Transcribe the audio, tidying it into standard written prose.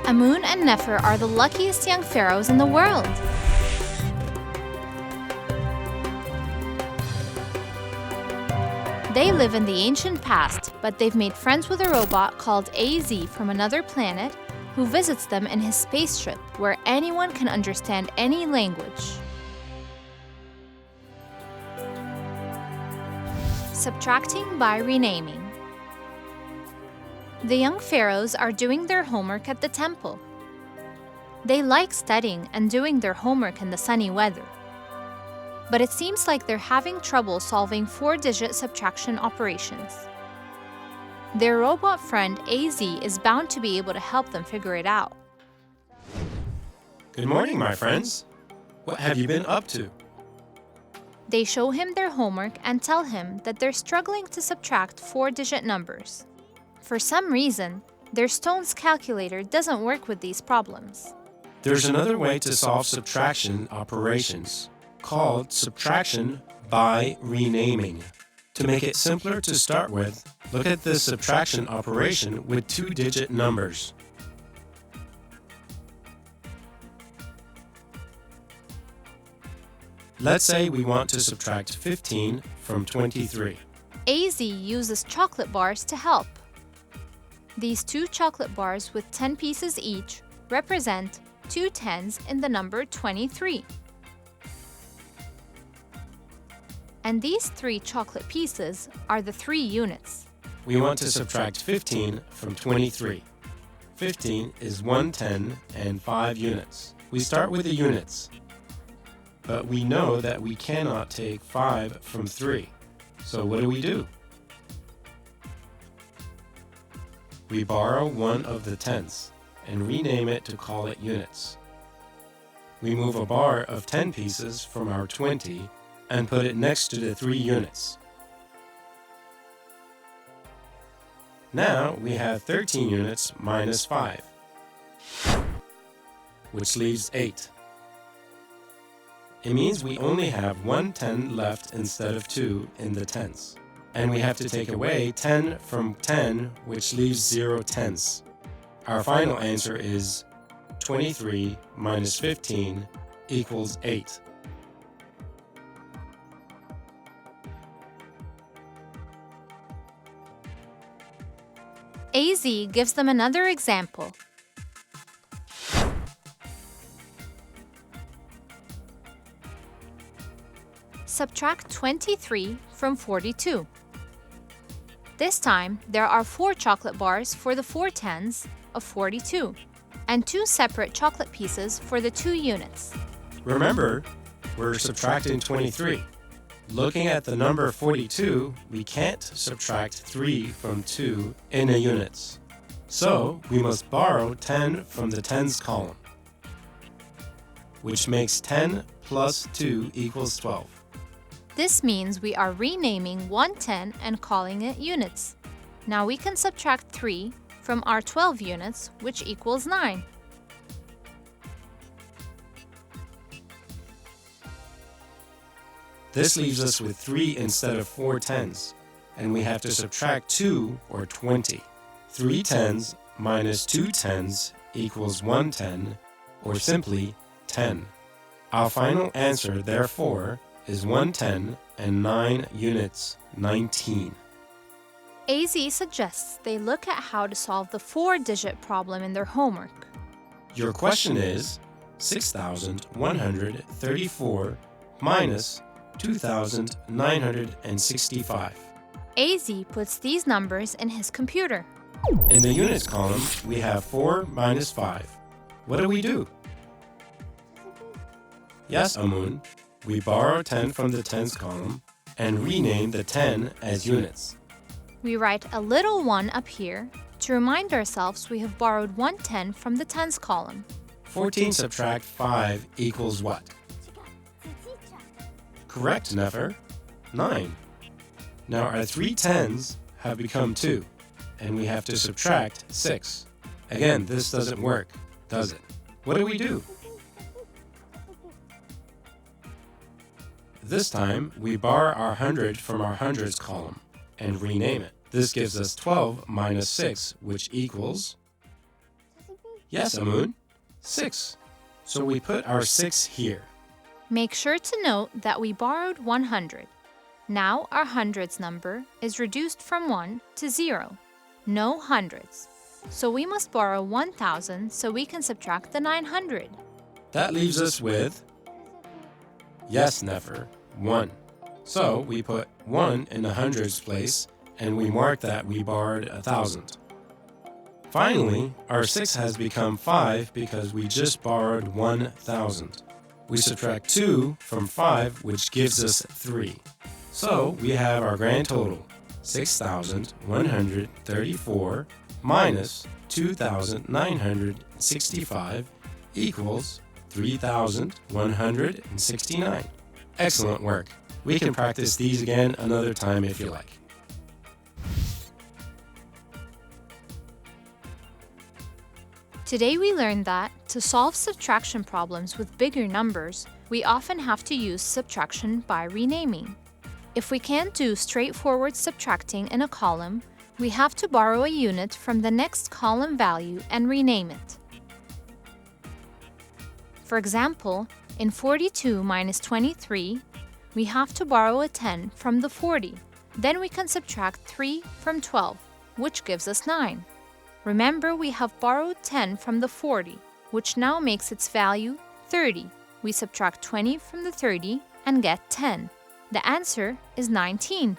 Amun and Nefer are the luckiest young pharaohs in the world. They live in the ancient past, but they've made friends with a robot called AZ from another planet who visits them in his spaceship, where anyone can understand any language. Subtracting by renaming. The young pharaohs are doing their homework at the temple. They like studying and doing their homework in the sunny weather. But it seems like they're having trouble solving four-digit subtraction operations. Their robot friend AZ is bound to be able to help them figure it out. Good morning, my friends. What have you been up to? They show him their homework and tell him that they're struggling to subtract four-digit numbers. For some reason, their Stone's calculator doesn't work with these problems. There's another way to solve subtraction operations, called subtraction by renaming. To make it simpler to start with, look at this subtraction operation with two-digit numbers. Let's say we want to subtract 15 from 23. AZ uses chocolate bars to help. These two chocolate bars with 10 pieces each represent two tens in the number 23. And these three chocolate pieces are the 3 units. We want to subtract 15 from 23. 15 is 1 10 and 5 units. We start with the units. But we know that we cannot take 5 from 3. So what do? We borrow one of the tens and rename it to call it units. We move a bar of 10 pieces from our 20 and put it next to the 3 units. Now we have 13 units minus 5, which leaves 8. It means we only have 1 10 left instead of 2 in the tens. And we have to take away 10 from 10, which leaves 0 tenths. Our final answer is 23 minus 15 equals 8. AZ gives them another example. Subtract 23 from 42. This time, there are 4 chocolate bars for the 4 tens of 42, and 2 separate chocolate pieces for the 2 units. Remember, we're subtracting 23. Looking at the number 42, we can't subtract 3 from 2 in the units. So, we must borrow 10 from the tens column, which makes 10 plus 2 equals 12. This means we are renaming 110 and calling it units. Now we can subtract 3 from our 12 units, which equals 9. This leaves us with 3 instead of 4 tens, and we have to subtract 2 or 20. 3 tens minus 2 tens equals 1 10, or simply 10. Our final answer, therefore, is 1 10 and 9 units, 19. AZ suggests they look at how to solve the four-digit problem in their homework. Your question is 6,134 minus 2,965. AZ puts these numbers in his computer. In the units column, we have 4 minus 5. What do? Yes, Amun. We borrow 10 from the tens column and rename the 10 as units. We write a little 1 up here to remind ourselves we have borrowed 110 from the tens column. 14 subtract 5 equals what? Correct, Nefer. 9. Now our 3 tens have become 2, and we have to subtract 6. Again, this doesn't work, does it? What do? This time, we borrow our 100 from our hundreds column and rename it. This gives us 12 minus 6, which equals Yes, Amun. 6. So we put our 6 here. Make sure to note that we borrowed 100. Now our hundreds number is reduced from 1 to 0. No hundreds. So we must borrow 1,000 so we can subtract the 900. That leaves us with, yes, Nefer, 1. So we put 1 in the hundreds place, and we mark that we borrowed 1,000. Finally, our 6 has become 5 because we just borrowed 1,000. We subtract 2 from 5, which gives us 3. So we have our grand total, 6,134 minus 2,965 equals 3,169. Excellent work. We can practice these again another time if you like. Today we learned that, to solve subtraction problems with bigger numbers, we often have to use subtraction by renaming. If we can't do straightforward subtracting in a column, we have to borrow a unit from the next column value and rename it. For example, in 42 minus 23, we have to borrow a 10 from the 40. Then we can subtract 3 from 12, which gives us 9. Remember, we have borrowed 10 from the 40, which now makes its value 30. We subtract 20 from the 30 and get 10. The answer is 19.